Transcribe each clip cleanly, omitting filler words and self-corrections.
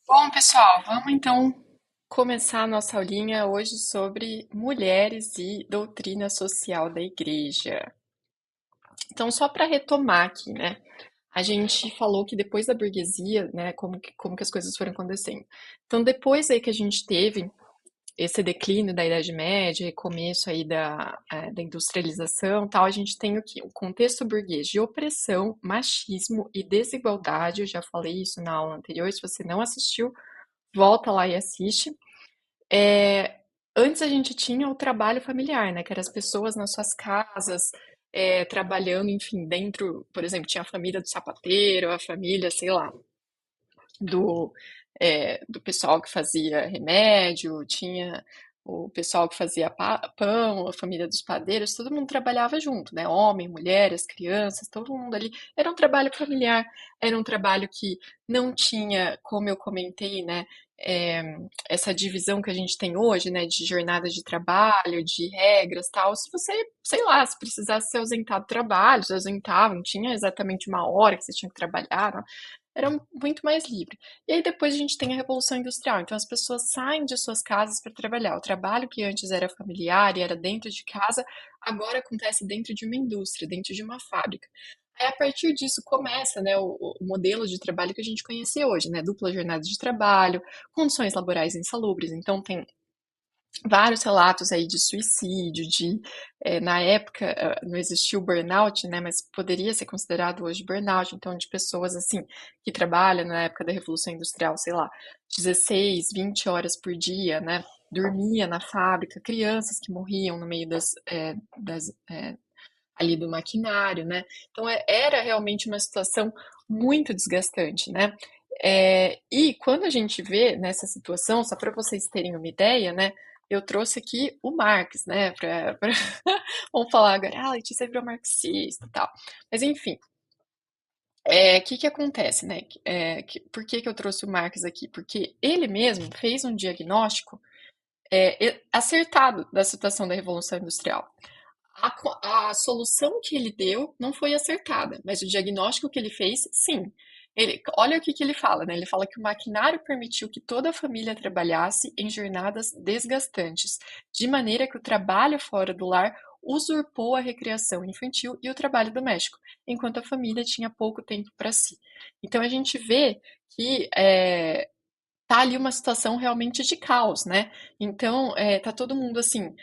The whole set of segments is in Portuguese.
Bom, pessoal, vamos então começar a nossa aulinha hoje sobre mulheres e doutrina social da igreja. Então, só para retomar aqui, né? A gente falou que depois da burguesia, né, como que as coisas foram acontecendo. Então, depois aí que a gente teve esse declínio da Idade Média e começo aí da industrialização, tal, a gente tem o quê? Um contexto burguês de opressão, machismo e desigualdade. Eu já falei isso na aula anterior, se você não assistiu, volta lá e assiste. É, Antes a gente tinha o trabalho familiar, né? Que eram as pessoas nas suas casas, trabalhando, enfim, dentro, por exemplo, tinha a família do sapateiro, a família, sei lá, do, do pessoal que fazia remédio, tinha o pessoal que fazia pão, a família dos padeiros, todo mundo trabalhava junto, né? Homem, mulher, as crianças, todo mundo ali. Era um trabalho familiar, era um trabalho que não tinha, como eu comentei, né? é, Essa divisão que a gente tem hoje, né? De jornada de trabalho, de regras, tal. Se você, sei lá, se precisasse se ausentar do trabalho, se ausentava, não tinha exatamente uma hora que você tinha que trabalhar, né? Era muito mais livre. E aí depois a gente tem a Revolução Industrial. Então as pessoas saem de suas casas para trabalhar. O trabalho que antes era familiar e era dentro de casa, agora acontece dentro de uma indústria, dentro de uma fábrica. Aí a partir disso começa, né, o modelo de trabalho que a gente conhece hoje, né? Dupla jornada de trabalho, condições laborais insalubres. Então tem vários relatos aí de suicídio, na época não existia o burnout, né, mas poderia ser considerado hoje burnout, então de pessoas assim que trabalham na época da Revolução Industrial, sei lá, 16, 20 horas por dia, né, dormia na fábrica, crianças que morriam no meio ali do maquinário, né, então era realmente uma situação muito desgastante, né, e quando a gente vê nessa situação, só para vocês terem uma ideia, né, eu trouxe aqui o Marx, né, vamos falar agora, ah, a Letícia virou marxista e tal. Mas enfim, que acontece, né? Por que eu trouxe o Marx aqui? Porque ele mesmo fez um diagnóstico acertado da situação da Revolução Industrial. A solução que ele deu não foi acertada, mas o diagnóstico que ele fez, sim. Olha o que ele fala, né? Ele fala que o maquinário permitiu que toda a família trabalhasse em jornadas desgastantes, de maneira que o trabalho fora do lar usurpou a recreação infantil e o trabalho doméstico, enquanto a família tinha pouco tempo para si. Então a gente vê que tá ali uma situação realmente de caos, né? Então tá todo mundo assim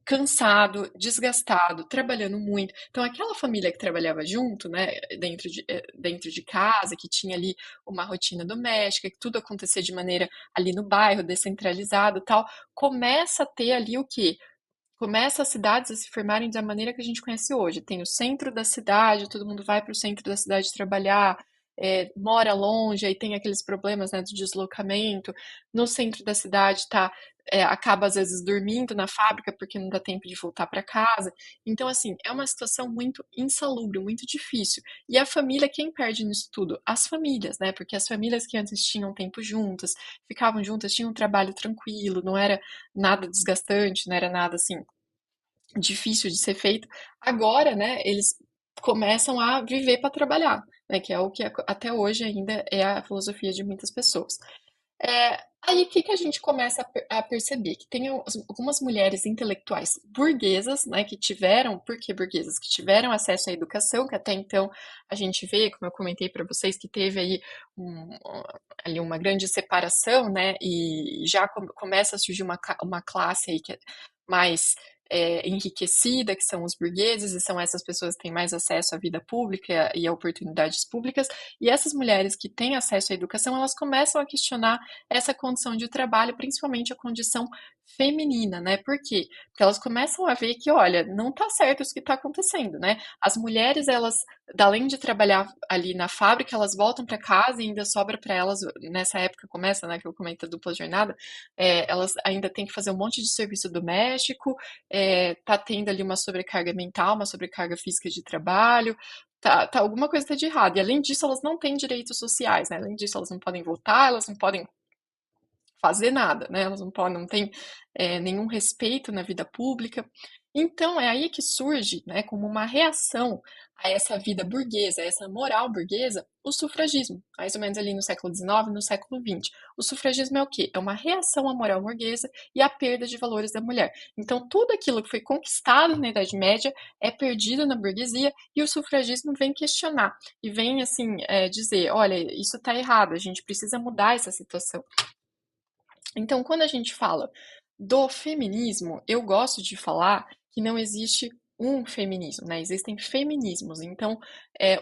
cansado, desgastado, trabalhando muito. Então, aquela família que trabalhava junto, né, dentro de casa, que tinha ali uma rotina doméstica, que tudo acontecia de maneira ali no bairro, descentralizado, tal, começa a ter ali o quê? Começa as cidades a se formarem da maneira que a gente conhece hoje. Tem o centro da cidade, todo mundo vai para o centro da cidade trabalhar, mora longe, aí tem aqueles problemas, né, do deslocamento. No centro da cidade acaba às vezes dormindo na fábrica porque não dá tempo de voltar para casa. Então, assim, é uma situação muito insalubre, muito difícil. E a família, quem perde nisso tudo? As famílias, né? Porque as famílias que antes tinham tempo juntas, ficavam juntas, tinham um trabalho tranquilo, não era nada desgastante, não era nada assim difícil de ser feito. Agora, né, eles começam a viver para trabalhar, né, que é o que até hoje ainda é a filosofia de muitas pessoas. Aí o que a gente começa a perceber? Que tem algumas mulheres intelectuais burguesas, né, que tiveram, por que burguesas? Que tiveram acesso à educação, que até então a gente vê, como eu comentei para vocês, que teve aí um, ali uma grande separação, né, e já começa a surgir uma classe aí que é mais enriquecida, que são os burgueses, e são essas pessoas que têm mais acesso à vida pública e a oportunidades públicas, e essas mulheres que têm acesso à educação, elas começam a questionar essa condição de trabalho, principalmente a condição feminina, né? Por quê? Porque elas começam a ver que, olha, não tá certo isso que está acontecendo, né? As mulheres, elas, além de trabalhar ali na fábrica, elas voltam para casa e ainda sobra para elas, nessa época começa, né, que eu comento a dupla jornada, elas ainda têm que fazer um monte de serviço doméstico, tá tendo ali uma sobrecarga mental, uma sobrecarga física de trabalho, alguma coisa tá de errado. E além disso, elas não têm direitos sociais, né? Além disso, elas não podem votar, elas não podem fazer nada, né? Elas não podem, não têm nenhum respeito na vida pública. Então, é aí que surge, né, como uma reação a essa vida burguesa, a essa moral burguesa, o sufragismo, mais ou menos ali no século XIX, no século XX. O sufragismo é o quê? É uma reação à moral burguesa e à perda de valores da mulher. Então, tudo aquilo que foi conquistado na Idade Média é perdido na burguesia e o sufragismo vem questionar e vem, assim, dizer: olha, isso está errado, a gente precisa mudar essa situação. Então, quando a gente fala do feminismo, eu gosto de falar que não existe um feminismo, né? Existem feminismos. Então,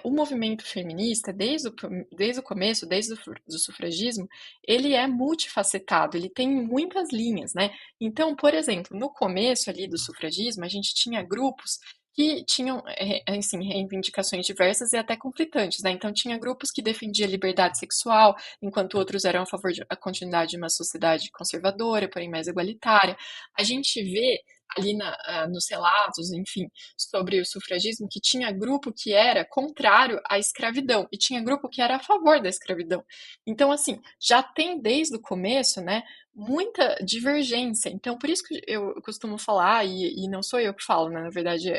o movimento feminista, desde o começo, desde do sufragismo, ele é multifacetado, ele tem muitas linhas, né? Então, por exemplo, no começo ali do sufragismo, a gente tinha grupos que tinham, assim, reivindicações diversas e até conflitantes, né? Então, tinha grupos que defendiam a liberdade sexual, enquanto outros eram a favor da continuidade de uma sociedade conservadora, porém mais igualitária. A gente vê ali nos relatos, enfim, sobre o sufragismo, que tinha grupo que era contrário à escravidão e tinha grupo que era a favor da escravidão. Então, assim, já tem desde o começo, né, muita divergência. Então, por isso que eu costumo falar, e não sou eu que falo, né, na verdade,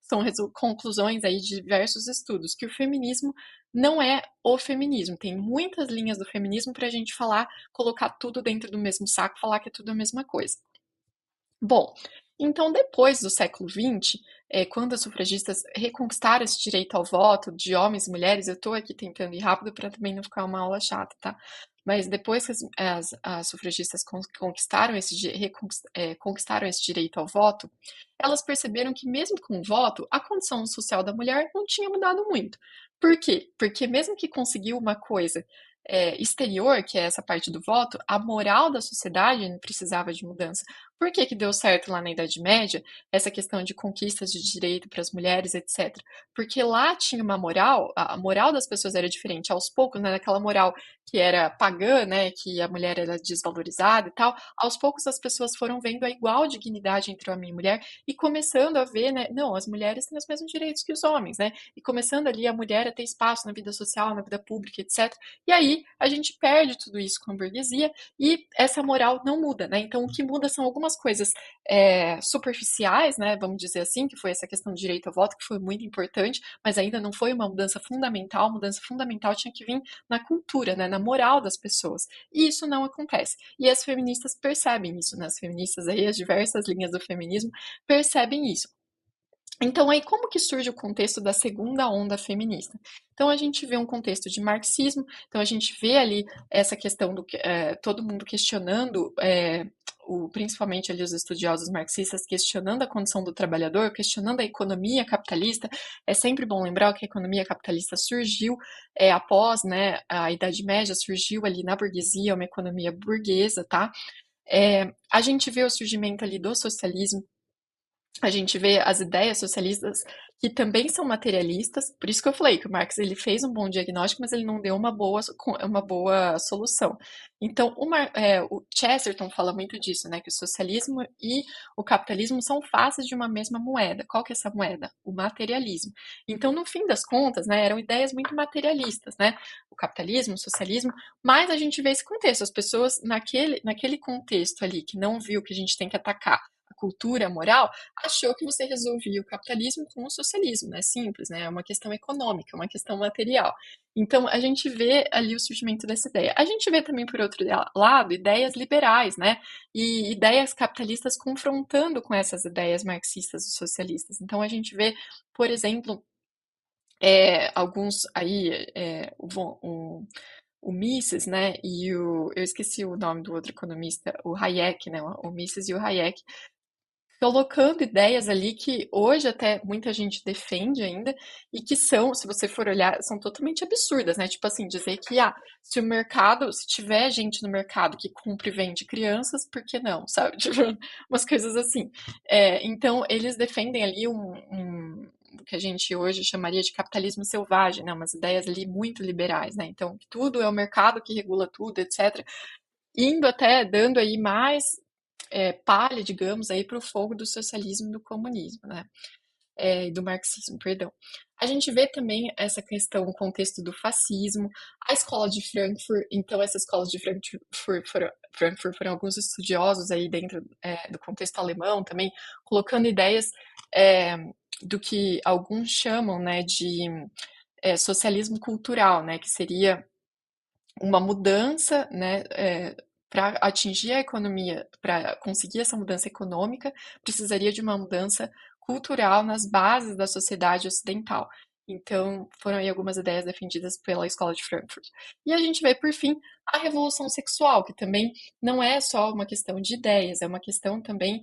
são conclusões aí de diversos estudos, que o feminismo não é o feminismo. Tem muitas linhas do feminismo para a gente falar, colocar tudo dentro do mesmo saco, falar que é tudo a mesma coisa. Bom, então depois do século XX, quando as sufragistas reconquistaram esse direito ao voto de homens e mulheres, eu estou aqui tentando ir rápido para também não ficar uma aula chata, tá? Mas depois que as sufragistas conquistaram conquistaram esse direito ao voto, elas perceberam que mesmo com o voto, a condição social da mulher não tinha mudado muito. Por quê? Porque mesmo que conseguiu uma coisa exterior, que é essa parte do voto, a moral da sociedade precisava de mudança. Por que que deu certo lá na Idade Média essa questão de conquistas de direito para as mulheres, etc? Porque lá tinha uma moral, a moral das pessoas era diferente. Aos poucos, né, naquela moral que era pagã, né, que a mulher era desvalorizada e tal, aos poucos as pessoas foram vendo a igual dignidade entre homem e mulher e começando a ver, né, não, as mulheres têm os mesmos direitos que os homens, né? E começando ali a mulher a ter espaço na vida social, na vida pública, etc. E aí a gente perde tudo isso com a burguesia e essa moral não muda, né? Então o que muda são algumas coisas superficiais, né? Vamos dizer assim, que foi essa questão do direito ao voto, que foi muito importante, mas ainda não foi uma mudança fundamental. A mudança fundamental tinha que vir na cultura, né? Na moral das pessoas. E isso não acontece. E as feministas percebem isso, né? As feministas aí, as diversas linhas do feminismo percebem isso. Então, aí, como que surge o contexto da segunda onda feminista? Então, a gente vê um contexto de marxismo, então a gente vê ali essa questão do todo mundo questionando, principalmente ali os estudiosos marxistas, questionando a condição do trabalhador, questionando a economia capitalista. É sempre bom lembrar que a economia capitalista surgiu após, né, a Idade Média, surgiu ali na burguesia, uma economia burguesa, tá? A gente vê o surgimento ali do socialismo, a gente vê as ideias socialistas que também são materialistas, por isso que eu falei que o Marx ele fez um bom diagnóstico, mas ele não deu uma boa solução. Então, o Chesterton fala muito disso, né, que o socialismo e o capitalismo são faces de uma mesma moeda. Qual que é essa moeda? O materialismo. Então, no fim das contas, né, eram ideias muito materialistas, né, o capitalismo, o socialismo, mas a gente vê esse contexto, as pessoas naquele contexto ali, que não viu que a gente tem que atacar a cultura, a moral, achou que você resolvia o capitalismo com o socialismo, né? Simples, né? É uma questão econômica, uma questão material. Então, a gente vê ali o surgimento dessa ideia. A gente vê também, por outro lado, ideias liberais, né? E ideias capitalistas confrontando com essas ideias marxistas e socialistas. Então, a gente vê, por exemplo, alguns aí, o Mises, né, eu esqueci o nome do outro economista, o Hayek, né, o Mises e o Hayek, colocando ideias ali que hoje até muita gente defende ainda e que são, se você for olhar, são totalmente absurdas, né? Tipo assim, dizer que se o mercado, se tiver gente no mercado que compra e vende crianças, por que não, sabe? Tipo, umas coisas assim. Então, eles defendem ali o que a gente hoje chamaria de capitalismo selvagem, né? Umas ideias ali muito liberais, né? Então, tudo é o mercado que regula tudo, etc. Indo até dando aí mais palha, digamos, aí para o fogo do socialismo e do comunismo, né? do marxismo, perdão. A gente vê também essa questão, o contexto do fascismo, a escola de Frankfurt, então essa escola de Frankfurt foram alguns estudiosos aí dentro do contexto alemão também, colocando ideias é, do que alguns chamam, né, de socialismo cultural, né, que seria uma mudança, né, para atingir a economia, para conseguir essa mudança econômica, precisaria de uma mudança cultural nas bases da sociedade ocidental. Então, foram aí algumas ideias defendidas pela Escola de Frankfurt. E a gente vê, por fim, a revolução sexual, que também não é só uma questão de ideias, é uma questão também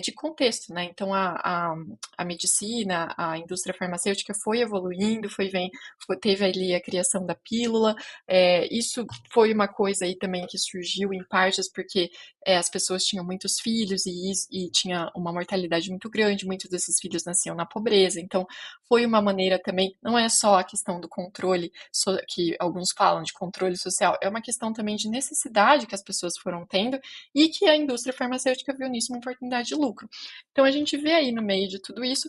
de contexto, né? Então, a medicina, a indústria farmacêutica foi evoluindo, teve ali a criação da pílula, isso foi uma coisa aí também que surgiu em partes porque as pessoas tinham muitos filhos e tinha uma mortalidade muito grande, muitos desses filhos nasciam na pobreza, então foi uma maneira também, não é só a questão do controle, que alguns falam de controle social, é uma questão também de necessidade que as pessoas foram tendo e que a indústria farmacêutica viu nisso uma oportunidade de lucro. Então a gente vê aí no meio de tudo isso,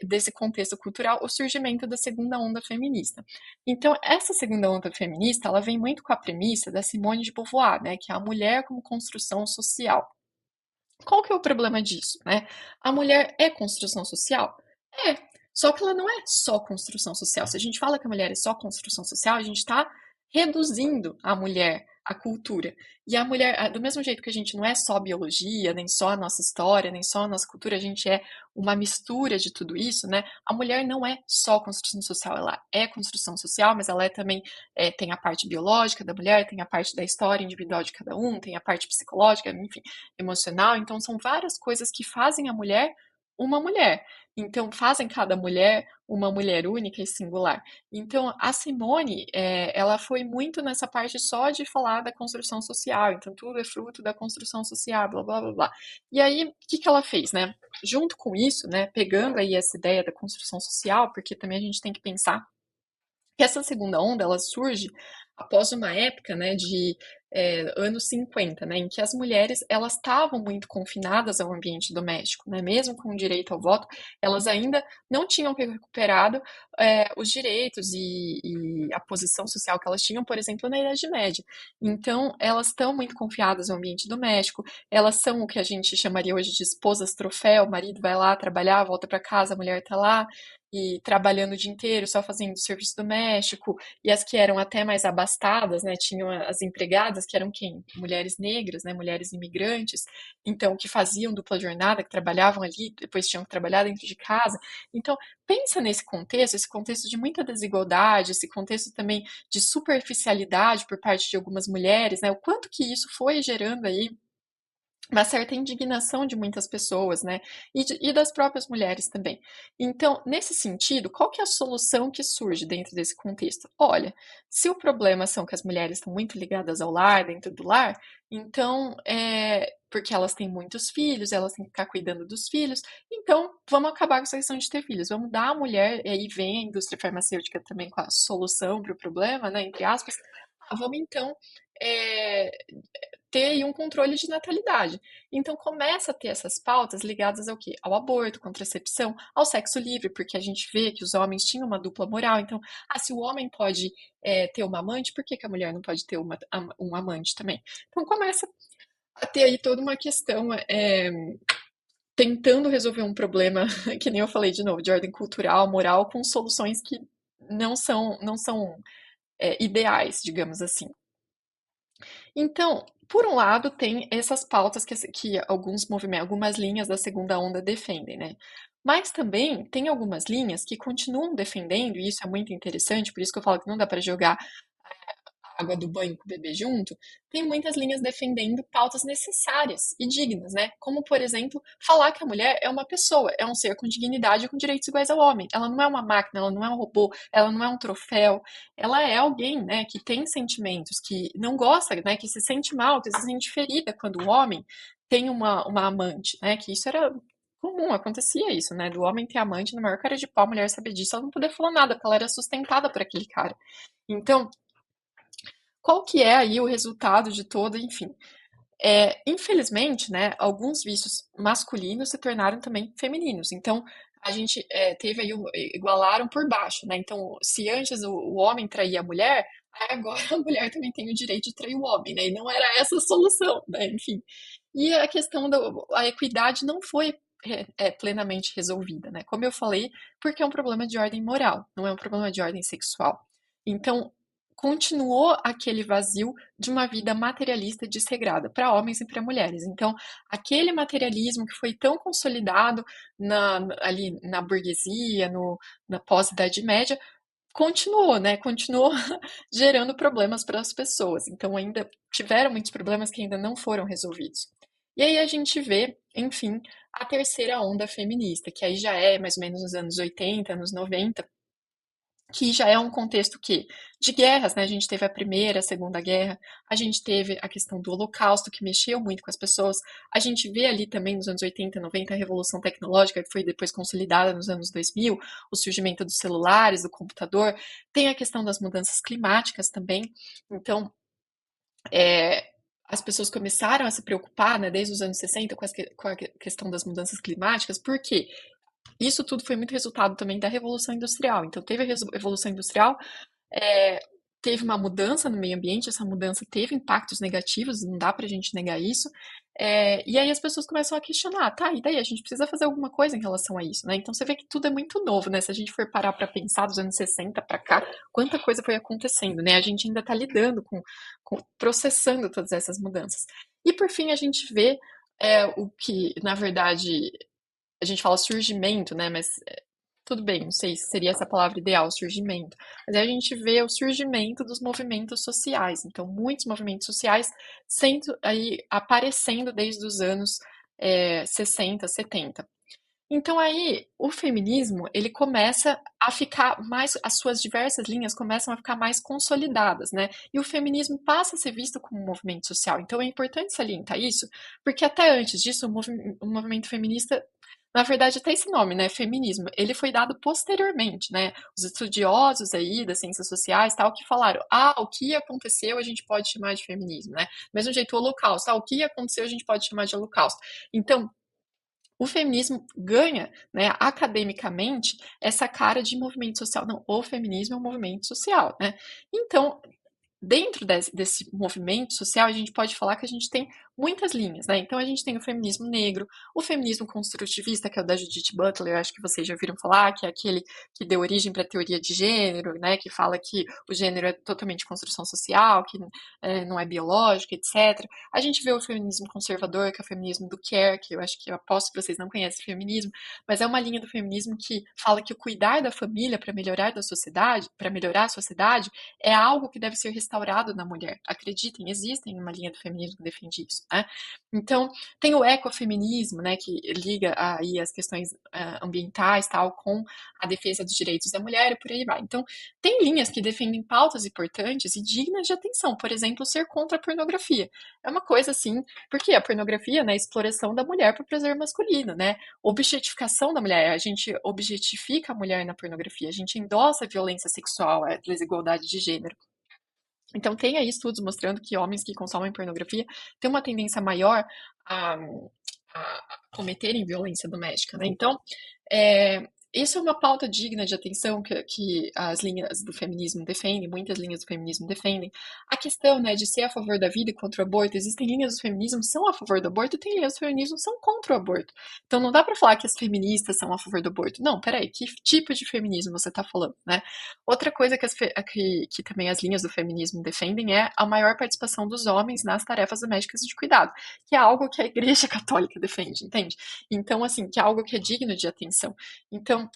desse contexto cultural, o surgimento da segunda onda feminista. Então, essa segunda onda feminista, ela vem muito com a premissa da Simone de Beauvoir, né, que é a mulher como construção social. Qual que é o problema disso, né? A mulher é construção social? É, só que ela não é só construção social. Se a gente fala que a mulher é só construção social, a gente está reduzindo a mulher à cultura. E a mulher, do mesmo jeito que a gente não é só biologia, nem só a nossa história, nem só a nossa cultura, a gente é uma mistura de tudo isso, né? A mulher não é só construção social, ela é construção social, mas ela também tem a parte biológica da mulher, tem a parte da história individual de cada um, tem a parte psicológica, enfim, emocional. Então, são várias coisas que fazem a mulher uma mulher. Então, fazem cada mulher uma mulher única e singular. Então, a Simone, ela foi muito nessa parte só de falar da construção social. Então, tudo é fruto da construção social, blá, blá, blá, blá. E aí, o que que ela fez, né? Junto com isso, né, pegando aí essa ideia da construção social, porque também a gente tem que pensar que essa segunda onda ela surge após uma época, né, de anos 50, né, em que as mulheres elas estavam muito confinadas ao ambiente doméstico, né, mesmo com o direito ao voto, elas ainda não tinham recuperado os direitos e a posição social que elas tinham, por exemplo, na Idade Média. Então, elas estão muito confiadas ao ambiente doméstico, elas são o que a gente chamaria hoje de esposas troféu, o marido vai lá trabalhar, volta para casa, a mulher está lá, e trabalhando o dia inteiro, só fazendo serviço doméstico, e as que eram até mais abastadas, né, tinham as empregadas, que eram quem? Mulheres negras, né, mulheres imigrantes, então, que faziam dupla jornada, que trabalhavam ali, depois tinham que trabalhar dentro de casa. Então, pensa nesse contexto, esse contexto de muita desigualdade, esse contexto também de superficialidade por parte de algumas mulheres, né, o quanto que isso foi gerando aí uma certa indignação de muitas pessoas, né? E das próprias mulheres também. Então, nesse sentido, qual que é a solução que surge dentro desse contexto? Olha, se o problema são que as mulheres estão muito ligadas ao lar, dentro do lar, então, porque elas têm muitos filhos, elas têm que ficar cuidando dos filhos, então vamos acabar com essa questão de ter filhos, vamos dar à mulher, e aí vem a indústria farmacêutica também com a solução para o problema, né, entre aspas, vamos então é, ter aí um controle de natalidade. Então começa a ter essas pautas ligadas ao quê? Ao aborto, contracepção, ao sexo livre, porque a gente vê que os homens tinham uma dupla moral. Então, se o homem pode ter uma amante, por que que a mulher não pode ter um amante também? Então começa a ter aí toda uma questão tentando resolver um problema, que nem eu falei de novo, de ordem cultural, moral, com soluções que não são ideais, digamos assim. Então, por um lado, tem essas pautas que alguns movimentos, algumas linhas da segunda onda defendem, né? Mas também tem algumas linhas que continuam defendendo, e isso é muito interessante, por isso que eu falo que não dá para jogar água do banho com o bebê junto, tem muitas linhas defendendo pautas necessárias e dignas, né? Como, por exemplo, falar que a mulher é uma pessoa, é um ser com dignidade e com direitos iguais ao homem. Ela não é uma máquina, ela não é um robô, ela não é um troféu, ela é alguém, né, que tem sentimentos, que não gosta, né, que se sente mal, que se sente ferida quando o homem tem uma amante, né? Que isso era comum, acontecia isso, né? Do homem ter amante na maior cara de pau, a mulher saber disso, ela não poder falar nada, porque ela era sustentada por aquele cara. Então, qual que é aí o resultado de todo, enfim. Infelizmente, né, alguns vícios masculinos se tornaram também femininos. Então, a gente teve aí, igualaram por baixo, né? Então, se antes o homem traía a mulher, agora a mulher também tem o direito de trair o homem, né? E não era essa a solução, né? Enfim. E a questão da equidade não foi plenamente resolvida, né? Como eu falei, porque é um problema de ordem moral, não é um problema de ordem sexual. Então, continuou aquele vazio de uma vida materialista desregrada para homens e para mulheres. Então, aquele materialismo que foi tão consolidado ali na burguesia, na pós-Idade Média, continuou, né? Continuou gerando problemas para as pessoas. Então, ainda tiveram muitos problemas que ainda não foram resolvidos. E aí a gente vê, enfim, a terceira onda feminista, que aí já é mais ou menos nos anos 80, anos 90, que já é um contexto que de guerras, né? A gente teve a Primeira, a Segunda Guerra, a gente teve a questão do Holocausto, que mexeu muito com as pessoas. A gente vê ali também nos anos 80, 90 a revolução tecnológica, que foi depois consolidada nos anos 2000, o surgimento dos celulares, do computador. Tem a questão das mudanças climáticas também. Então, é, as pessoas começaram a se preocupar, né, desde os anos 60 com a questão das mudanças climáticas, porque isso tudo foi muito resultado também da Revolução Industrial. Então, teve a Revolução Industrial, é, teve uma mudança no meio ambiente, essa mudança teve impactos negativos, não dá pra gente negar isso. E aí as pessoas começam a questionar, tá, e daí a gente precisa fazer alguma coisa em relação a isso, né? Então você vê que tudo é muito novo, né? Se a gente for parar pra pensar dos anos 60 pra cá, quanta coisa foi acontecendo, né? A gente ainda tá lidando processando todas essas mudanças. E por fim a gente vê o que, na verdade, a gente fala surgimento, né? Mas tudo bem, não sei se seria essa palavra ideal, surgimento. Mas aí a gente vê o surgimento dos movimentos sociais. Então, muitos movimentos sociais sendo aí aparecendo desde os anos 60, 70. Então aí o feminismo ele começa a ficar mais, as suas diversas linhas começam a ficar mais consolidadas, né? E o feminismo passa a ser visto como um movimento social. Então é importante salientar isso, porque até antes disso o movimento feminista, na verdade até esse nome, né, feminismo, ele foi dado posteriormente, né? Os estudiosos aí das ciências sociais, tal, que falaram, o que aconteceu a gente pode chamar de feminismo, né? Mesmo jeito o holocausto, o que aconteceu a gente pode chamar de holocausto. Então o feminismo ganha, né, academicamente, essa cara de movimento social. Não, o feminismo é um movimento social, né? Então, dentro desse movimento social, a gente pode falar que a gente tem muitas linhas, né? Então a gente tem o feminismo negro, o feminismo construtivista, que é o da Judith Butler, eu acho que vocês já ouviram falar, que é aquele que deu origem para a teoria de gênero, né? Que fala que o gênero é totalmente construção social, que não é biológico, etc. A gente vê o feminismo conservador, que é o feminismo do care, que eu acho que eu aposto que vocês não conhecem o feminismo, mas é uma linha do feminismo que fala que o cuidar da família para melhorar da sociedade, para melhorar a sociedade, é algo que deve ser restaurado na mulher. Acreditem, existem uma linha do feminismo que defende isso, né? Então, tem o ecofeminismo, né, que liga aí as questões ambientais, tal, com a defesa dos direitos da mulher e por aí vai. Então, tem linhas que defendem pautas importantes e dignas de atenção, por exemplo, ser contra a pornografia. É uma coisa assim, porque a pornografia, né, é a exploração da mulher para o prazer masculino, né? Objetificação da mulher, a gente objetifica a mulher na pornografia, a gente endossa a violência sexual, a desigualdade de gênero. Então, tem aí estudos mostrando que homens que consomem pornografia têm uma tendência maior a, a cometerem violência doméstica, né? Então, isso é uma pauta digna de atenção que as linhas do feminismo defendem, muitas linhas do feminismo defendem. A questão, né, de ser a favor da vida e contra o aborto, existem linhas do feminismo que são a favor do aborto e tem linhas do feminismo que são contra o aborto. Então, não dá para falar que as feministas são a favor do aborto. Não, peraí, que tipo de feminismo você está falando, né? Outra coisa que também as linhas do feminismo defendem é a maior participação dos homens nas tarefas domésticas e de cuidado, que é algo que a Igreja Católica defende, entende? Então, assim, que é algo que é digno de atenção. Então,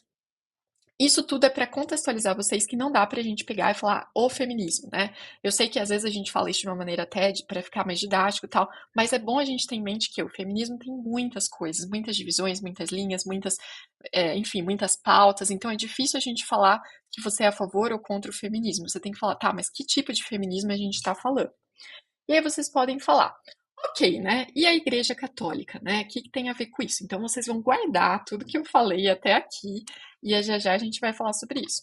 isso tudo é para contextualizar vocês que não dá pra gente pegar e falar o feminismo, né? Eu sei que às vezes a gente fala isso de uma maneira até para ficar mais didático e tal, mas é bom a gente ter em mente que o feminismo tem muitas coisas, muitas divisões, muitas linhas, enfim, muitas pautas, então é difícil a gente falar que você é a favor ou contra o feminismo. Você tem que falar, tá, mas que tipo de feminismo a gente está falando? E aí vocês podem falar, ok, né? E a Igreja Católica, né? O que tem a ver com isso? Então vocês vão guardar tudo que eu falei até aqui e já já a gente vai falar sobre isso.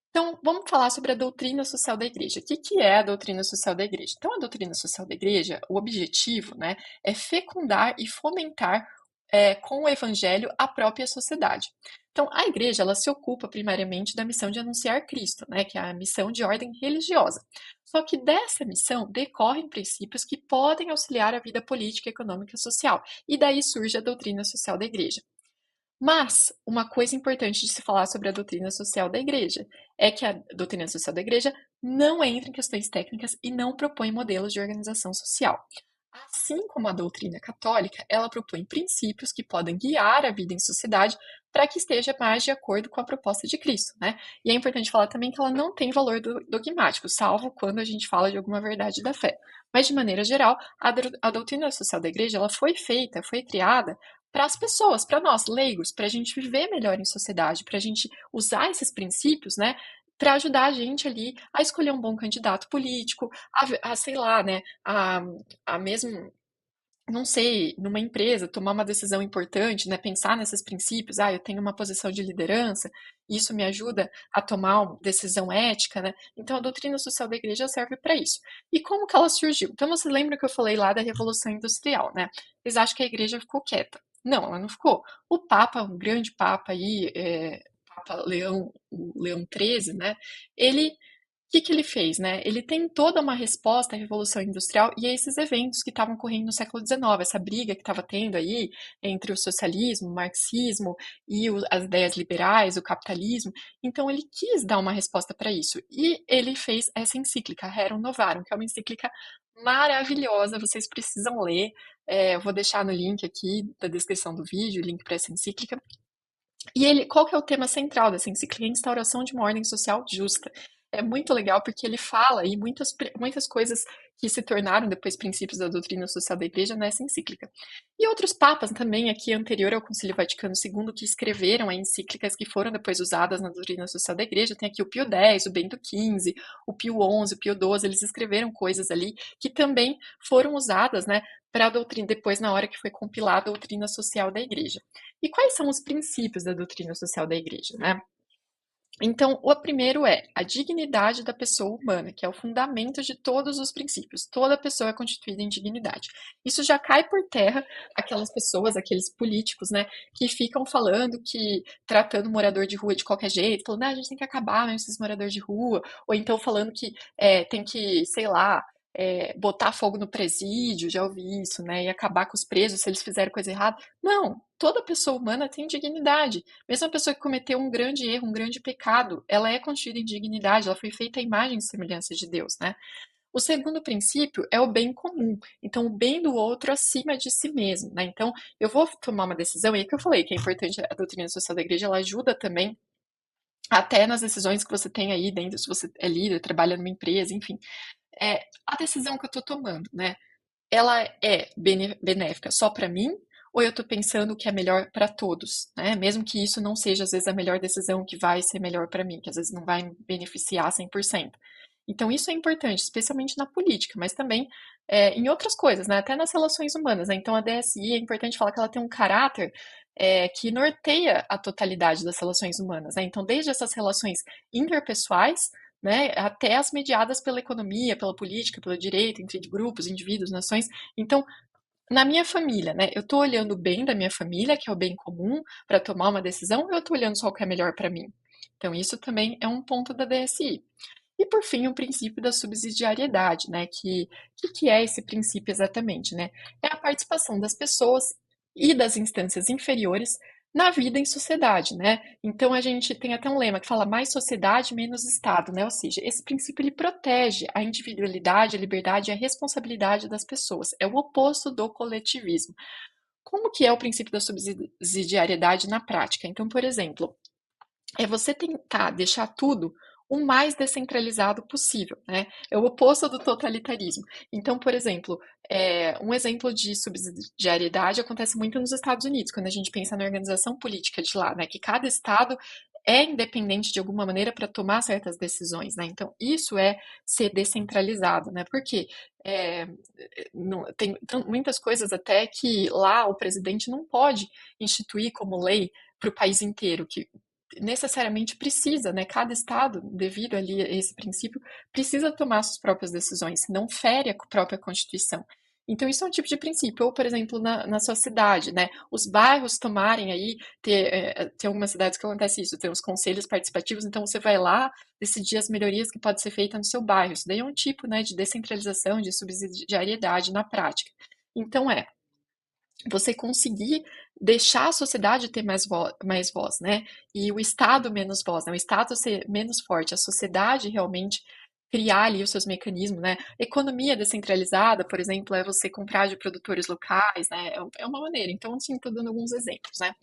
Então, vamos falar sobre a doutrina social da Igreja. O que é a doutrina social da Igreja? Então, a doutrina social da Igreja, o objetivo, né, é fecundar e fomentar com o evangelho à própria sociedade. Então, a igreja ela se ocupa primariamente da missão de anunciar Cristo, né, que é a missão de ordem religiosa. Só que dessa missão decorrem princípios que podem auxiliar a vida política, econômica e social. E daí surge a doutrina social da igreja. Mas uma coisa importante de se falar sobre a doutrina social da igreja é que a doutrina social da igreja não entra em questões técnicas e não propõe modelos de organização social. Assim como a doutrina católica, ela propõe princípios que podem guiar a vida em sociedade para que esteja mais de acordo com a proposta de Cristo, né? E é importante falar também que ela não tem valor dogmático, salvo quando a gente fala de alguma verdade da fé. Mas, de maneira geral, a doutrina social da igreja ela foi feita, foi criada para as pessoas, para nós, leigos, para a gente viver melhor em sociedade, para a gente usar esses princípios, né, para ajudar a gente ali a escolher um bom candidato político, sei lá, né, a mesmo, não sei, numa empresa, tomar uma decisão importante, né, pensar nesses princípios, eu tenho uma posição de liderança, isso me ajuda a tomar uma decisão ética, né? Então a doutrina social da igreja serve para isso. E como que ela surgiu? Então você lembra que eu falei lá da Revolução Industrial, né? Vocês acham que a igreja ficou quieta? Não, ela não ficou. O Papa, um grande Papa aí, Papa Leão, o Leão XIII, né? Ele que ele fez, né? Ele tem toda uma resposta à Revolução Industrial e a esses eventos que estavam ocorrendo no século XIX, essa briga que estava tendo aí entre o socialismo, o marxismo e as ideias liberais, o capitalismo. Então ele quis dar uma resposta para isso e ele fez essa encíclica, Rerum Novarum, que é uma encíclica maravilhosa, vocês precisam ler. Eu vou deixar no link aqui da descrição do vídeo, o link para essa encíclica. E ele, qual que é o tema central dessa encíclica? A instauração de uma ordem social justa. É muito legal porque ele fala e muitas coisas que se tornaram depois princípios da doutrina social da igreja nessa encíclica. E outros papas também aqui anterior ao Concílio Vaticano II que escreveram encíclicas que foram depois usadas na doutrina social da igreja. Tem aqui o Pio X, o Bento XV, o Pio XI, o Pio XII, eles escreveram coisas ali que também foram usadas, né, para a doutrina, depois na hora que foi compilada a doutrina social da igreja. E quais são os princípios da doutrina social da igreja, né? Então, o primeiro é a dignidade da pessoa humana, que é o fundamento de todos os princípios. Toda pessoa é constituída em dignidade. Isso já cai por terra aquelas pessoas, aqueles políticos, né, que ficam falando que tratando o morador de rua de qualquer jeito, falando, a gente tem que acabar com esses moradores de rua, ou então falando que tem que, sei lá, botar fogo no presídio, já ouvi isso, né, e acabar com os presos se eles fizerem coisa errada. Não, toda pessoa humana tem dignidade. Mesmo a pessoa que cometeu um grande erro, um grande pecado, ela é constituída em dignidade, ela foi feita à imagem e semelhança de Deus, né? O segundo princípio é o bem comum. Então, o bem do outro acima de si mesmo, né? Então, eu vou tomar uma decisão, e é que eu falei que é importante a doutrina social da igreja, ela ajuda também até nas decisões que você tem aí dentro, se você é líder, trabalha numa empresa, enfim. A decisão que eu estou tomando, né? Ela é benéfica só para mim ou eu estou pensando o que é melhor para todos, né? Mesmo que isso não seja às vezes a melhor decisão que vai ser melhor para mim, que às vezes não vai me beneficiar 100%. Então isso é importante, especialmente na política, mas também em outras coisas, né? Até nas relações humanas, né? Então a DSI é importante falar que ela tem um caráter que norteia a totalidade das relações humanas, né? Então desde essas relações interpessoais, né, até as mediadas pela economia, pela política, pelo direito, entre grupos, indivíduos, nações. Então, na minha família, né, eu estou olhando o bem da minha família, que é o bem comum, para tomar uma decisão, ou eu estou olhando só o que é melhor para mim? Então, isso também é um ponto da DSI. E por fim, o princípio da subsidiariedade, né? Que é esse princípio exatamente, né? É a participação das pessoas e das instâncias inferiores na vida em sociedade, né? Então a gente tem até um lema que fala mais sociedade, menos Estado, né? Ou seja, esse princípio ele protege a individualidade, a liberdade e a responsabilidade das pessoas. É o oposto do coletivismo. Como que é o princípio da subsidiariedade na prática? Então, por exemplo, é você tentar deixar tudo o mais descentralizado possível, né? É o oposto do totalitarismo. Então, por exemplo, um exemplo de subsidiariedade acontece muito nos Estados Unidos, quando a gente pensa na organização política de lá, né? Que cada estado é independente de alguma maneira para tomar certas decisões, né? Então, isso é ser descentralizado, né? Porque é, tem muitas coisas até que lá o presidente não pode instituir como lei para o país inteiro, que necessariamente precisa, né? Cada estado, devido ali a esse princípio, precisa tomar suas próprias decisões, não fere a própria Constituição. Então, isso é um tipo de princípio. Ou, por exemplo, na sua cidade, né? Os bairros tomarem aí, tem algumas cidades que acontece isso, tem os conselhos participativos, então você vai lá decidir as melhorias que pode ser feita no seu bairro. Isso daí é um tipo, né, de descentralização, de subsidiariedade na prática. Então, você conseguir deixar a sociedade ter mais voz, né? E o Estado menos voz, né? O Estado ser menos forte, a sociedade realmente criar ali os seus mecanismos, né? Economia descentralizada, por exemplo, é você comprar de produtores locais, né? É uma maneira. Então, assim, estou dando alguns exemplos, né?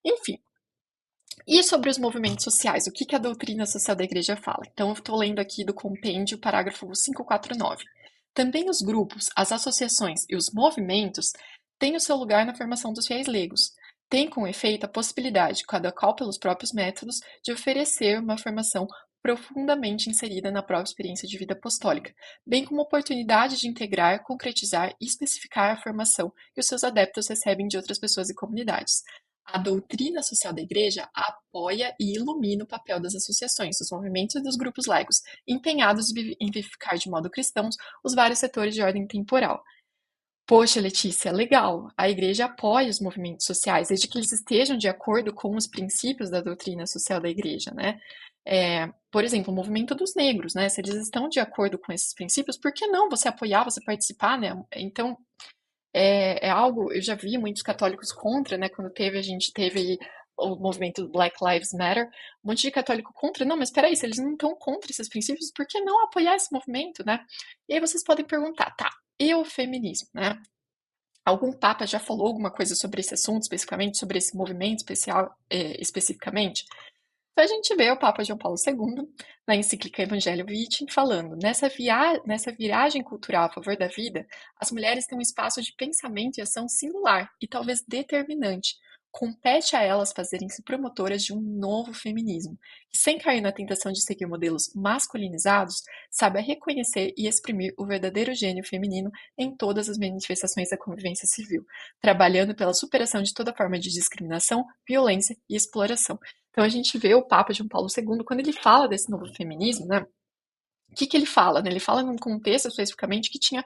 Enfim, e sobre os movimentos sociais, o que a doutrina social da igreja fala? Então, eu estou lendo aqui do compêndio, parágrafo 549. Também os grupos, as associações e os movimentos têm o seu lugar na formação dos fiéis leigos. Tem, com efeito, a possibilidade, cada qual pelos próprios métodos, de oferecer uma formação profundamente inserida na própria experiência de vida apostólica, bem como oportunidade de integrar, concretizar e especificar a formação que os seus adeptos recebem de outras pessoas e comunidades. A doutrina social da Igreja apoia e ilumina o papel das associações, dos movimentos e dos grupos laicos, empenhados em vivificar de modo cristão os vários setores de ordem temporal. Poxa, Letícia, legal. A Igreja apoia os movimentos sociais, desde que eles estejam de acordo com os princípios da doutrina social da Igreja, né? Por exemplo, o movimento dos negros, né? Se eles estão de acordo com esses princípios, por que não você apoiar, você participar, né? Então, é algo, eu já vi muitos católicos contra, né? Quando a gente teve aí o movimento Black Lives Matter, um monte de católico contra. Não, mas peraí, se eles não estão contra esses princípios, por que não apoiar esse movimento, né? E aí vocês podem perguntar, tá, e o feminismo, né? Algum papa já falou alguma coisa sobre esse assunto especificamente, sobre esse movimento especial, especificamente? Então a gente vê o Papa João Paulo II, na encíclica Evangelho Vitae, falando: nessa viragem cultural a favor da vida, as mulheres têm um espaço de pensamento e ação singular e talvez determinante. Compete a elas fazerem-se promotoras de um novo feminismo, que, sem cair na tentação de seguir modelos masculinizados, saiba reconhecer e exprimir o verdadeiro gênio feminino em todas as manifestações da convivência civil, trabalhando pela superação de toda forma de discriminação, violência e exploração. Então a gente vê o Papa João Paulo II, quando ele fala desse novo feminismo, né? O que ele fala, né? Ele fala num contexto especificamente que tinha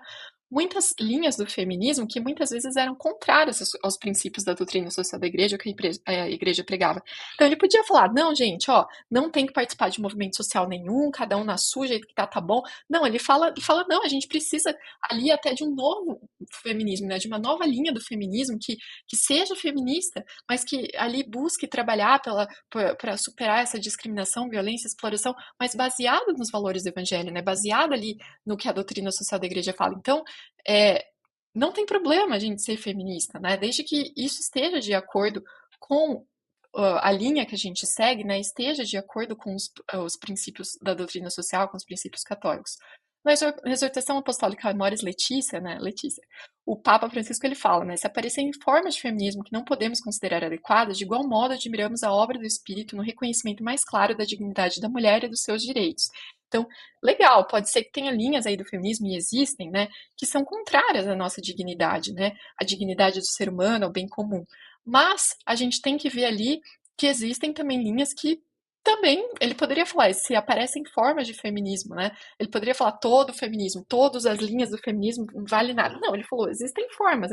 muitas linhas do feminismo que muitas vezes eram contrárias aos princípios da doutrina social da igreja que a igreja pregava. Então ele podia falar, não, gente, ó, não tem que participar de movimento social nenhum, cada um na sua, jeito que tá bom. Não, ele fala, não, a gente precisa ali até de um novo feminismo, né? De uma nova linha do feminismo que seja feminista, mas que ali busque trabalhar para superar essa discriminação, violência, exploração, mas baseado nos valores do evangelho, né? Baseado ali no que a doutrina social da igreja fala. Então, é, não tem problema a gente ser feminista, né? Desde que isso esteja de acordo com a linha que a gente segue, né? Esteja de acordo com os princípios da doutrina social, com os princípios católicos. Na exortação apostólica Amoris Letícia, né? Letícia, o Papa Francisco ele fala, né? Se aparecerem formas de feminismo que não podemos considerar adequadas, de igual modo admiramos a obra do Espírito no reconhecimento mais claro da dignidade da mulher e dos seus direitos. Então, legal, pode ser que tenha linhas aí do feminismo, e existem, né, que são contrárias à nossa dignidade, né, à dignidade do ser humano, ao bem comum. Mas a gente tem que ver ali que existem também linhas que também, ele poderia falar, se aparecem formas de feminismo, né, ele poderia falar todo o feminismo, todas as linhas do feminismo não vale nada. Não, ele falou, existem formas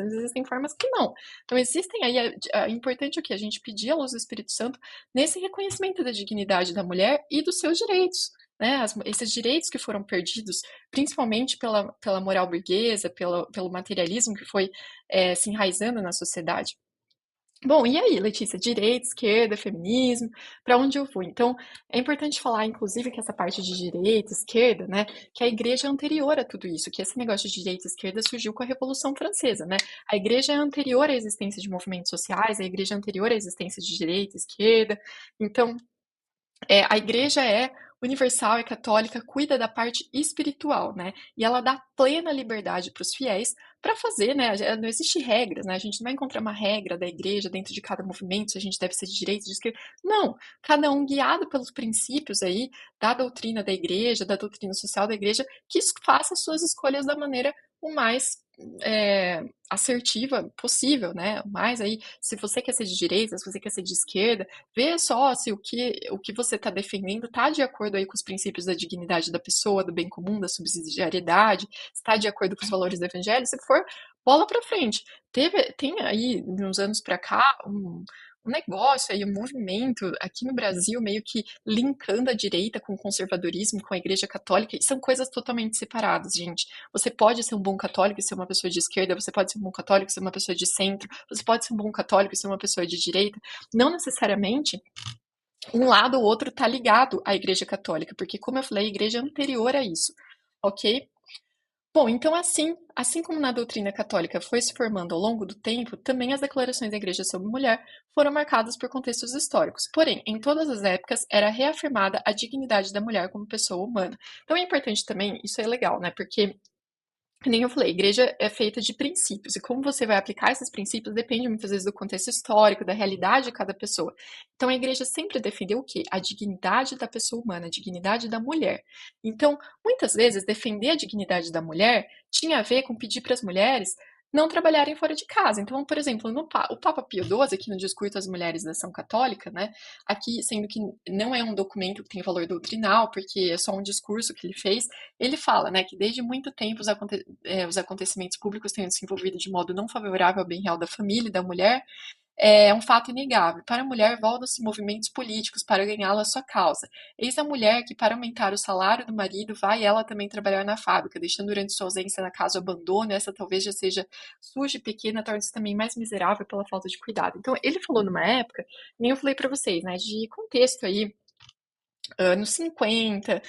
que não. Então existem aí, é importante o que? A gente pedir a luz do Espírito Santo nesse reconhecimento da dignidade da mulher e dos seus direitos, né, esses direitos que foram perdidos, principalmente pela moral burguesa, pelo materialismo que foi se enraizando na sociedade. Bom, e aí, Letícia, direita, esquerda, feminismo, para onde eu vou? Então, é importante falar, inclusive, que essa parte de direita, esquerda, né, que a igreja é anterior a tudo isso, que esse negócio de direita e esquerda surgiu com a Revolução Francesa, né? A igreja é anterior à existência de movimentos sociais, a igreja é anterior à existência de direita, esquerda. Então, a igreja é universal e católica, cuida da parte espiritual, né? E ela dá plena liberdade para os fiéis para fazer, né? Não existe regras, né? A gente não vai encontrar uma regra da igreja dentro de cada movimento, se a gente deve ser de direita, de esquerda. Não, cada um guiado pelos princípios aí da doutrina da igreja, da doutrina social da igreja, que faça suas escolhas da maneira o mais é, assertiva possível, né? Mas aí, se você quer ser de direita, se você quer ser de esquerda, vê só se o que você está defendendo está de acordo aí com os princípios da dignidade da pessoa, do bem comum, da subsidiariedade, está de acordo com os valores do evangelho. Se for, bola para frente. Tem aí, uns anos para cá, um negócio aí, um movimento aqui no Brasil, meio que linkando a direita com o conservadorismo, com a Igreja Católica, e são coisas totalmente separadas, gente. Você pode ser um bom católico e ser uma pessoa de esquerda, você pode ser um bom católico e ser uma pessoa de centro, você pode ser um bom católico e ser uma pessoa de direita. Não necessariamente um lado ou outro está ligado à Igreja Católica, porque, como eu falei, a igreja é anterior a isso, ok? Bom, então assim como na doutrina católica foi se formando ao longo do tempo, também as declarações da Igreja sobre mulher foram marcadas por contextos históricos. Porém, em todas as épocas era reafirmada a dignidade da mulher como pessoa humana. Então é importante também, isso é legal, né? Porque que nem eu falei, a igreja é feita de princípios, e como você vai aplicar esses princípios depende muitas vezes do contexto histórico, da realidade de cada pessoa. Então a igreja sempre defendeu o quê? A dignidade da pessoa humana, a dignidade da mulher. Então, muitas vezes, defender a dignidade da mulher tinha a ver com pedir para as mulheres não trabalharem fora de casa. Então, por exemplo, o Papa Pio XII, aqui no Discurso às Mulheres da Ação Católica, né, aqui, sendo que não é um documento que tem valor doutrinal, porque é só um discurso que ele fez, ele fala, né, que desde muito tempo os acontecimentos públicos têm se envolvido de modo não favorável ao bem real da família e da mulher, é um fato inegável. Para a mulher, voltam-se movimentos políticos para ganhá-la a sua causa. Eis a mulher que, para aumentar o salário do marido, vai ela também trabalhar na fábrica, deixando durante sua ausência na casa o abandono, essa talvez já seja suja e pequena, torna-se também mais miserável pela falta de cuidado. Então, ele falou numa época, nem eu falei para vocês, né, de contexto aí, anos 50,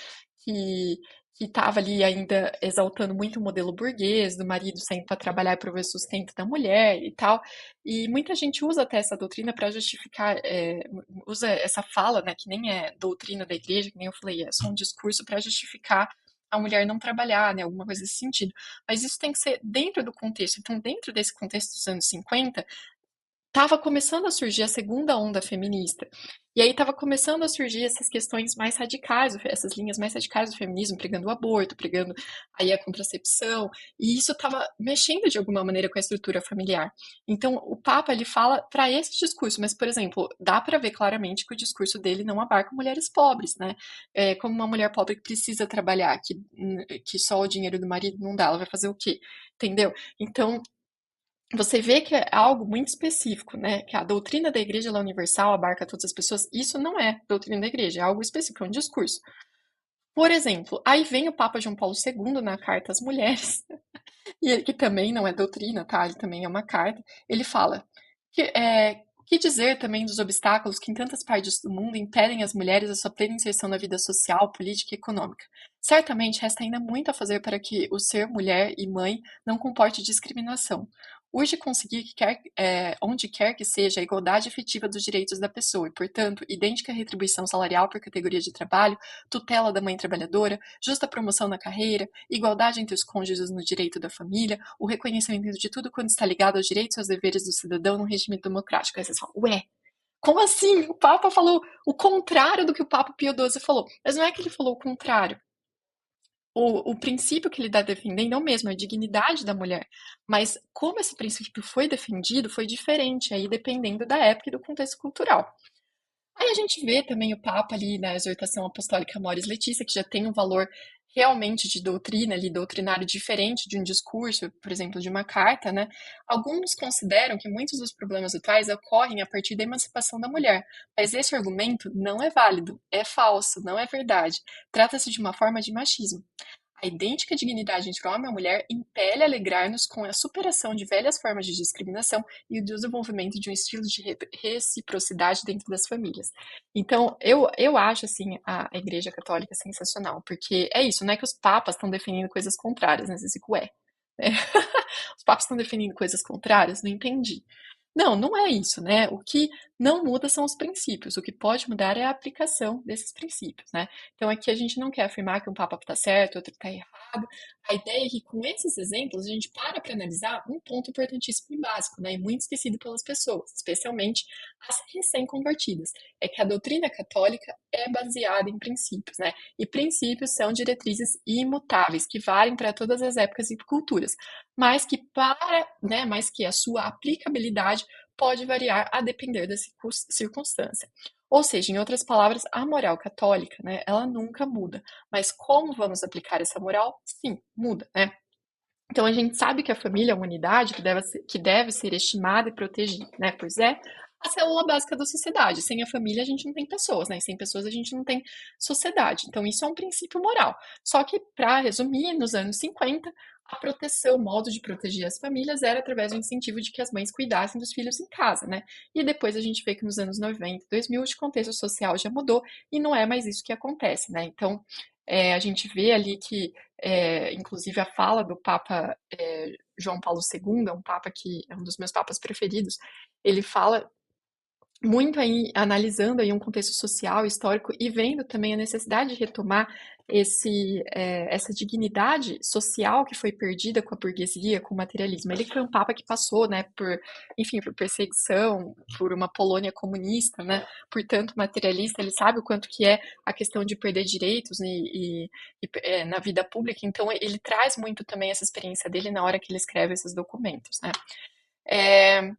que que estava ali ainda exaltando muito o modelo burguês, do marido saindo para trabalhar e prover sustento da mulher e tal. E muita gente usa até essa doutrina para justificar, usa essa fala, né, que nem é doutrina da igreja, que nem eu falei, é só um discurso para justificar a mulher não trabalhar, né, alguma coisa nesse sentido. Mas isso tem que ser dentro do contexto. Então, dentro desse contexto dos anos 50, estava começando a surgir a segunda onda feminista. E aí estava começando a surgir essas questões mais radicais, essas linhas mais radicais do feminismo, pregando o aborto, pregando aí a contracepção, e isso estava mexendo de alguma maneira com a estrutura familiar. Então, o Papa ele fala para esse discurso, mas, por exemplo, dá para ver claramente que o discurso dele não abarca mulheres pobres, né? É, como uma mulher pobre que precisa trabalhar, que só o dinheiro do marido não dá, ela vai fazer o quê? Entendeu? Então, você vê que é algo muito específico, né? Que a doutrina da igreja ela é universal, abarca todas as pessoas. Isso não é doutrina da igreja, é algo específico, é um discurso. Por exemplo, aí vem o Papa João Paulo II na Carta às Mulheres, e ele, que também não é doutrina, tá? Ele também é uma carta. Ele fala o que dizer também dos obstáculos que em tantas partes do mundo impedem as mulheres a sua plena inserção na vida social, política e econômica. Certamente resta ainda muito a fazer para que o ser mulher e mãe não comporte discriminação. Urge conseguir onde quer que seja a igualdade efetiva dos direitos da pessoa e, portanto, idêntica retribuição salarial por categoria de trabalho, tutela da mãe trabalhadora, justa promoção na carreira, igualdade entre os cônjuges no direito da família, o reconhecimento de tudo quanto está ligado aos direitos e aos deveres do cidadão no regime democrático. Aí vocês falam, ué, como assim? O Papa falou o contrário do que o Papa Pio XII falou. Mas não é que ele falou o contrário. O princípio que ele está defendendo é o mesmo, é a dignidade da mulher. Mas como esse princípio foi defendido, foi diferente, aí dependendo da época e do contexto cultural. Aí a gente vê também o Papa ali na exortação apostólica Amoris Laetitia, que já tem um valor realmente de doutrina, ali, doutrinário diferente de um discurso, por exemplo, de uma carta, né? Alguns consideram que muitos dos problemas atuais ocorrem a partir da emancipação da mulher, mas esse argumento não é válido, é falso, não é verdade. Trata-se de uma forma de machismo. A idêntica dignidade entre homem e mulher impele a alegrar-nos com a superação de velhas formas de discriminação e o desenvolvimento de um estilo de reciprocidade dentro das famílias. Então, eu acho, assim, a Igreja Católica sensacional, porque é isso, não é que os papas estão defendendo coisas contrárias, né? Vocês ficam, ué, né? Os papas estão defendendo coisas contrárias? Não entendi. Não, não é isso, né? O que Não muda são os princípios, o que pode mudar é a aplicação desses princípios, né? Então aqui a gente não quer afirmar que um papa está certo, outro está errado. A ideia é que com esses exemplos a gente para analisar um ponto importantíssimo e básico, né? E muito esquecido pelas pessoas, especialmente as recém-convertidas, é que a doutrina católica é baseada em princípios, né? E princípios são diretrizes imutáveis, que valem para todas as épocas e culturas, mas que a sua aplicabilidade pode variar a depender da circunstância. Ou seja, em outras palavras, a moral católica, né, ela nunca muda. Mas como vamos aplicar essa moral? Sim, muda, né? Então a gente sabe que a família é uma unidade que deve ser estimada e protegida, né? Pois é, a célula básica da sociedade. Sem a família a gente não tem pessoas, né? E sem pessoas a gente não tem sociedade. Então isso é um princípio moral. Só que, para resumir, nos anos 50, a proteção, o modo de proteger as famílias era através do incentivo de que as mães cuidassem dos filhos em casa, né? E depois a gente vê que nos anos 90, 2000, o contexto social já mudou e não é mais isso que acontece, né? Então, a gente vê ali que inclusive a fala do Papa João Paulo II, é um papa que é um dos meus papas preferidos, ele fala muito aí, analisando aí um contexto social, histórico e vendo também a necessidade de retomar essa dignidade social que foi perdida com a burguesia, com o materialismo. Ele foi um papa que passou, né, enfim, por perseguição, por uma Polônia comunista, né, portanto materialista, ele sabe o quanto que é a questão de perder direitos na vida pública, então ele traz muito também essa experiência dele na hora que ele escreve esses documentos, né. É,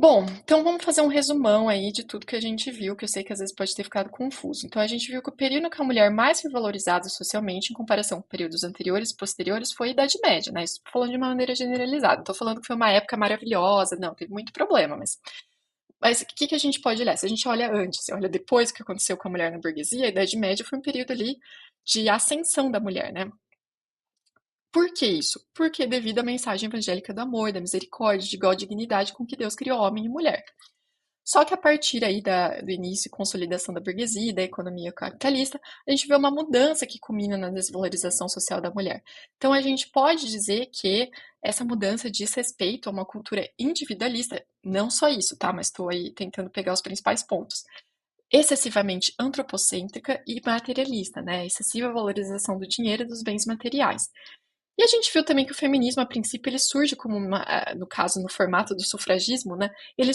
Bom, então vamos fazer um resumão aí de tudo que a gente viu, que eu sei que às vezes pode ter ficado confuso. Então a gente viu que o período que a mulher mais foi valorizada socialmente em comparação com períodos anteriores e posteriores foi a Idade Média, né? Isso falando de uma maneira generalizada. Não tô falando que foi uma época maravilhosa, não, teve muito problema, mas o que que a gente pode olhar? Se a gente olha antes, olha depois o que aconteceu com a mulher na burguesia, a Idade Média foi um período ali de ascensão da mulher, né? Por que isso? Porque devido à mensagem evangélica do amor, da misericórdia, de igual dignidade com que Deus criou homem e mulher. Só que a partir aí do início e consolidação da burguesia e da economia capitalista, a gente vê uma mudança que culmina na desvalorização social da mulher. Então a gente pode dizer que essa mudança diz respeito a uma cultura individualista, não só isso, tá? Mas estou aí tentando pegar os principais pontos. Excessivamente antropocêntrica e materialista, né? Excessiva valorização do dinheiro e dos bens materiais. E a gente viu também que o feminismo, a princípio, ele surge como no caso, no formato do sufragismo, né? Ele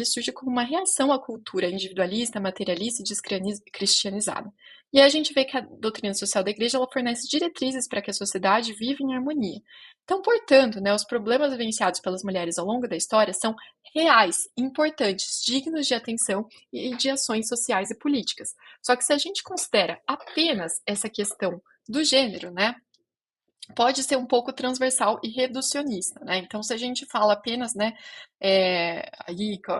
surge como uma reação à cultura individualista, materialista e descristianizada. E aí a gente vê que a doutrina social da igreja ela fornece diretrizes para que a sociedade viva em harmonia. Então, portanto, né, os problemas vivenciados pelas mulheres ao longo da história são reais, importantes, dignos de atenção e de ações sociais e políticas. Só que se a gente considera apenas essa questão do gênero, né? Pode ser um pouco transversal e reducionista, né? Então, se a gente fala apenas, né,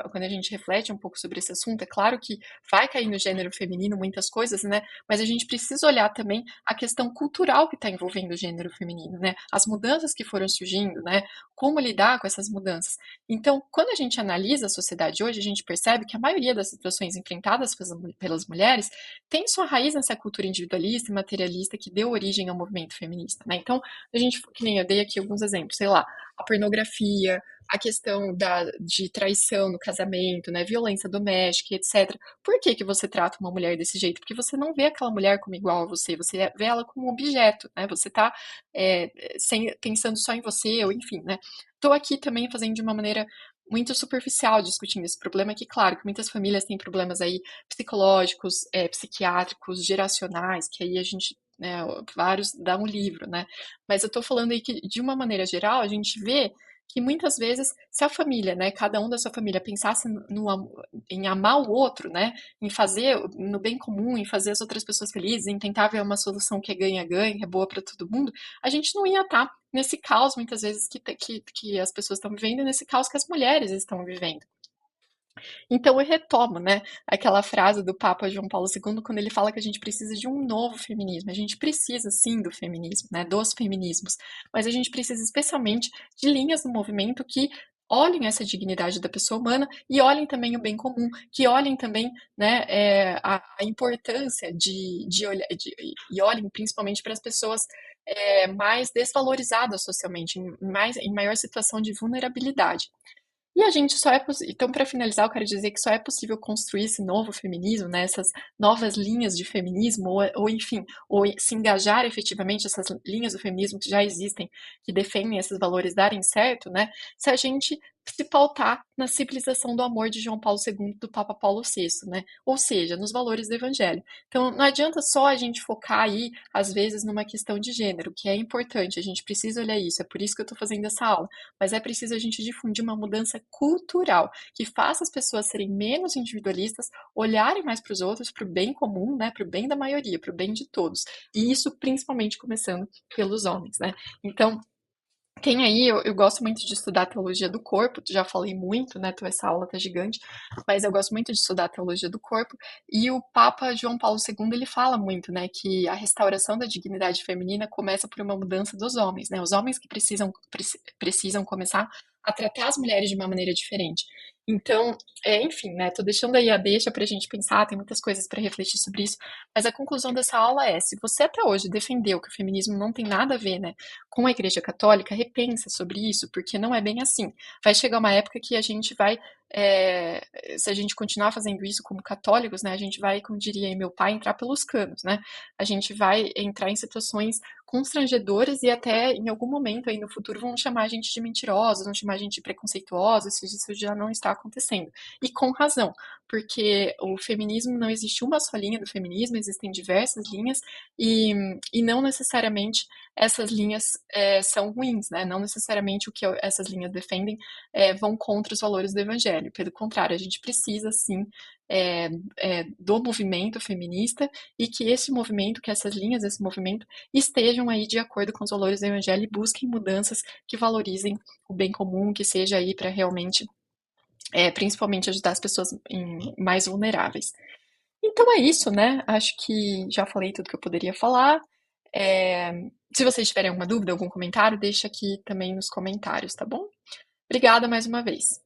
quando a gente reflete um pouco sobre esse assunto, é claro que vai cair no gênero feminino muitas coisas, né? Mas a gente precisa olhar também a questão cultural que está envolvendo o gênero feminino, né? As mudanças que foram surgindo, né? Como lidar com essas mudanças. Então, quando a gente analisa a sociedade hoje, a gente percebe que a maioria das situações enfrentadas pelas mulheres tem sua raiz nessa cultura individualista e materialista que deu origem ao movimento feminista, né? Então, a gente, que nem eu dei aqui alguns exemplos, sei lá, a pornografia, a questão de traição no casamento, né, violência doméstica, etc. Por que que você trata uma mulher desse jeito? Porque você não vê aquela mulher como igual a você, você vê ela como um objeto, né? Você tá pensando só em você, ou enfim, né? Estou aqui também fazendo de uma maneira muito superficial discutindo esse problema, que claro que muitas famílias têm problemas aí psicológicos, psiquiátricos, geracionais, que aí a gente, né, vários dá um livro, né? Mas eu tô falando aí que, de uma maneira geral, a gente vê que muitas vezes, se a família, né, cada um da sua família pensasse em amar o outro, né, em fazer no bem comum, em fazer as outras pessoas felizes, em tentar ver uma solução que é ganha-ganha, que é boa para todo mundo, a gente não ia estar nesse caos, muitas vezes, que as pessoas estão vivendo, e nesse caos que as mulheres estão vivendo. Então eu retomo, né, aquela frase do Papa João Paulo II quando ele fala que a gente precisa de um novo feminismo. A gente precisa sim do feminismo, né, dos feminismos, mas a gente precisa especialmente de linhas no movimento que olhem essa dignidade da pessoa humana e olhem também o bem comum, que olhem também, né, a importância de olhar e olhem principalmente para as pessoas mais desvalorizadas socialmente, em maior situação de vulnerabilidade. E a gente só é possível. Então, para finalizar, eu quero dizer que só é possível construir esse novo feminismo, né, essas novas linhas de feminismo, ou enfim, ou se engajar efetivamente essas linhas do feminismo que já existem, que defendem esses valores darem certo, né, se a gente se pautar na civilização do amor de João Paulo II, do Papa Paulo VI, né? Ou seja, nos valores do Evangelho. Então, não adianta só a gente focar aí, às vezes, numa questão de gênero, que é importante, a gente precisa olhar isso, é por isso que eu estou fazendo essa aula, mas é preciso a gente difundir uma mudança cultural que faça as pessoas serem menos individualistas, olharem mais para os outros, para o bem comum, né, para o bem da maioria, para o bem de todos. E isso principalmente começando pelos homens, né? Então, tem aí, eu gosto muito de estudar a teologia do corpo, já falei muito, né? Então essa aula tá gigante, mas eu gosto muito de estudar a teologia do corpo, e o Papa João Paulo II, ele fala muito, né, que a restauração da dignidade feminina começa por uma mudança dos homens, né? Os homens que precisam começar a tratar as mulheres de uma maneira diferente. Então, enfim, né, tô deixando aí a deixa pra gente pensar, tem muitas coisas para refletir sobre isso, mas a conclusão dessa aula é, se você até hoje defendeu que o feminismo não tem nada a ver, né, com a Igreja Católica, repensa sobre isso, porque não é bem assim. Vai chegar uma época que a gente vai, se a gente continuar fazendo isso como católicos, né, a gente vai, como diria aí meu pai, entrar pelos canos, né? A gente vai entrar em situações constrangedoras e até em algum momento aí no futuro vão chamar a gente de mentirosos, vão chamar a gente de preconceituosos, se isso já não está acontecendo. E com razão, porque o feminismo não existe uma só linha do feminismo, existem diversas linhas e, e não necessariamente essas linhas são ruins, né? Não necessariamente o que essas linhas defendem vão contra os valores do evangelho. Pelo contrário, a gente precisa sim do movimento feminista e que esse movimento, que essas linhas desse movimento estejam aí de acordo com os valores do evangelho e busquem mudanças que valorizem o bem comum, que seja aí para realmente, principalmente ajudar as pessoas mais vulneráveis. Então é isso, né? Acho que já falei tudo que eu poderia falar. É, Se vocês tiverem alguma dúvida, algum comentário, deixa aqui também nos comentários, tá bom? Obrigada mais uma vez.